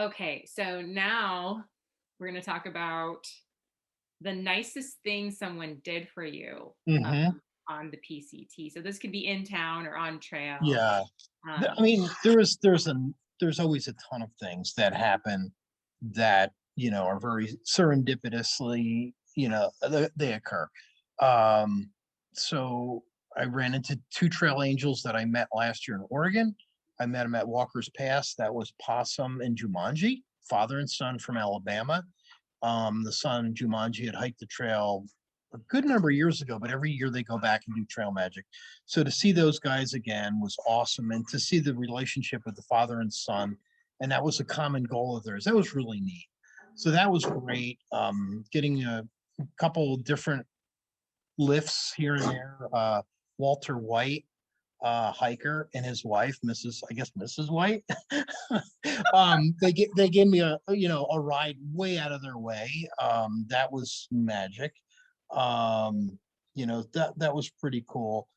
Okay, so now we're going to talk about the nicest thing someone did for you Hmm. on the PCT. So this could be in town or on trail. Yeah. I Um, mean, there's always a ton of things that happen that, are very serendipitously, they occur. Um, so I ran into two trail angels that I met last year in Oregon. I met them at Walker's Pass. That was Possum and Jumanji, father and son from Alabama. The son, Jumanji, had hiked the trail a good number of years ago, but every year they go back and do trail magic. So to see those guys again was awesome. And to see the relationship with the father and son, and that was a common goal of theirs. That was really neat. So that was great. Getting a couple different lifts here and there. Walter White, hiker, and his wife, Mrs. White. They gave me a ride way out of their way. That was magic. That was pretty cool.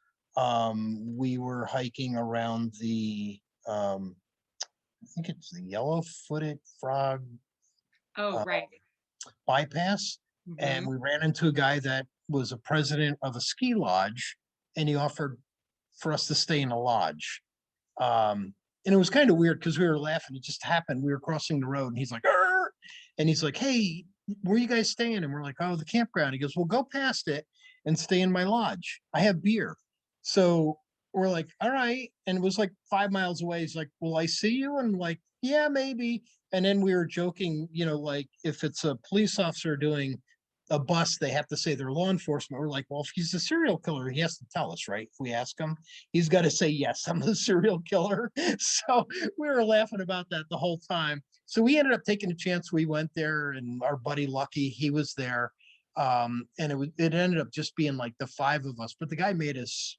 We were hiking around the I think it's the yellow-footed frog oh, uh, right. bypass, and Hmm. we ran into a guy that was a president of a ski lodge, and he offered for us to stay in a lodge. And it was kind of weird because we were laughing. It just happened. We were crossing the road, and he's like, "Arr!" And he's like, "Hey, where are you guys staying?" And we're like, "Oh, the campground." He goes, "Well, go past it and stay in my lodge. I have beer." So we're like, "All right." And it was like 5 miles away. He's like, "Will I see you?" And I'm like, "Yeah, maybe." And then we were joking, like if it's a police officer doing a bust, they have to say they're law enforcement. We're like, well, if he's a serial killer, he has to tell us, right? If we ask him, he's got to say, yes, I'm a serial killer. So we were laughing about that the whole time. So we ended up taking a chance. We went there, and our buddy Lucky, he was there. And it ended up just being like the five of us. But the guy made us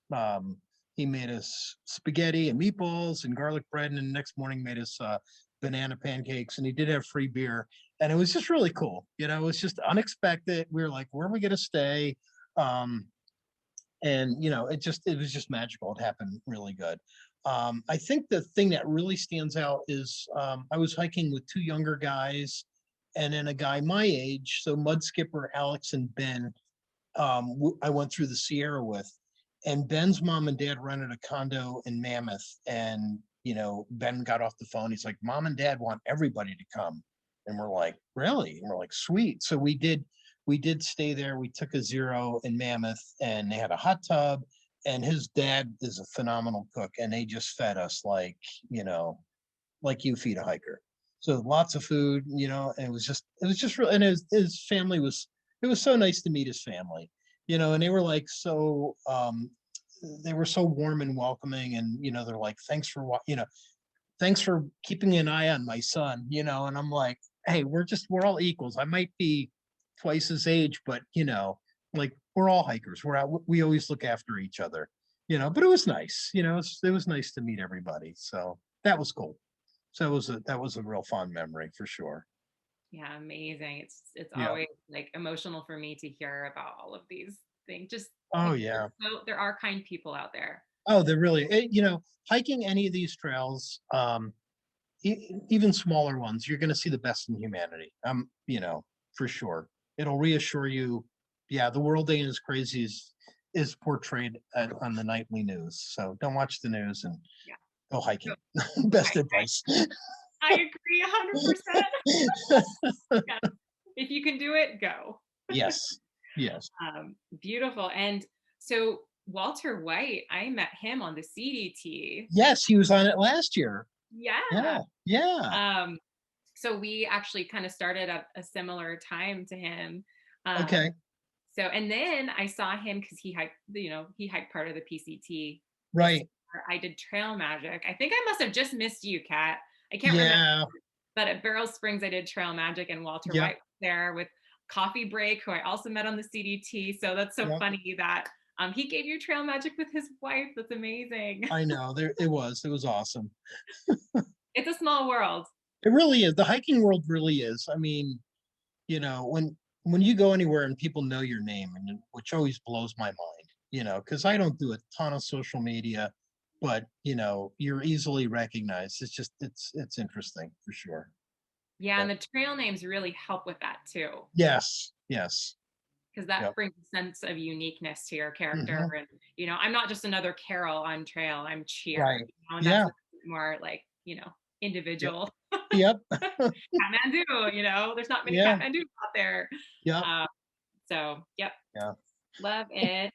he made us spaghetti and meatballs and garlic bread, and the next morning made us banana pancakes, and he did have free beer, and it was just really cool. It was just unexpected. We were like, where are we going to stay? Um, and it was just magical. It happened really good. I think the thing that really stands out is I was hiking with two younger guys and then a guy my age. So mud skipper Alex and Ben, I went through the Sierra with, and Ben's mom and dad rented a condo in Mammoth. And Ben got off the phone. He's like, "Mom and Dad want everybody to come," and we're like, "Really?" And we're like, "Sweet." So we did stay there. We took a zero in Mammoth, and they had a hot tub. And his dad is a phenomenal cook, and they just fed us you know, like you feed a hiker. So lots of food, and it was just real. And his family it was so nice to meet his family, and they were like they were so warm and welcoming. And, they're like, thanks for keeping an eye on my son, and I'm like, hey, we're all equals. I might be twice his age, but like we're all hikers. We always look after each other, but it was nice, it was nice to meet everybody. So that was cool. So that was a real fond memory for sure. Yeah, amazing. It's Yeah. always like emotional for me to hear about all of these things. Just Oh because yeah. there are kind people out there. Oh, they're really, hiking any of these trails, even smaller ones, you're going to see the best in humanity. For sure. It'll reassure you. Yeah, the world ain't as crazy as is portrayed on the nightly news. So don't watch the news and Yeah. go So hiking. I, Best advice. I agree 100%. Yeah. If you can do it, go. Yes. Yes. Beautiful. And so Walter White, I met him on the CDT. Yes, he was on it last year. Yeah. Yeah. Yeah. Um, so we actually kind of started at a similar time to him. Okay. So and then I saw him because he hiked part of the PCT this Right. year. I did trail magic. I think I must have just missed you, Kat. I can't remember. Yeah. But at Barrel Springs, I did trail magic, and Walter Yep. White was there with Coffee Break, who I also met on the CDT. So that's so Yep. funny that he gave you trail magic with his wife. That's amazing. I know. It was awesome. It's a small world. It really is. The hiking world really is. I mean, when you go anywhere and people know your name, and which always blows my mind, because I don't do a ton of social media, but you're easily recognized. It's just it's interesting for sure. Yeah, and But the trail names really help with that too, yes, yes. because that Yep. brings a sense of uniqueness to your character. Hmm. And I'm not just another Carol on trail. I'm Cheer. Right. And that's Yeah. a bit more like Yep. individual. Yep. Catmandu. There's not many Yeah. Catmandu out there. Yep. Uh, so, yep, Yeah. love it.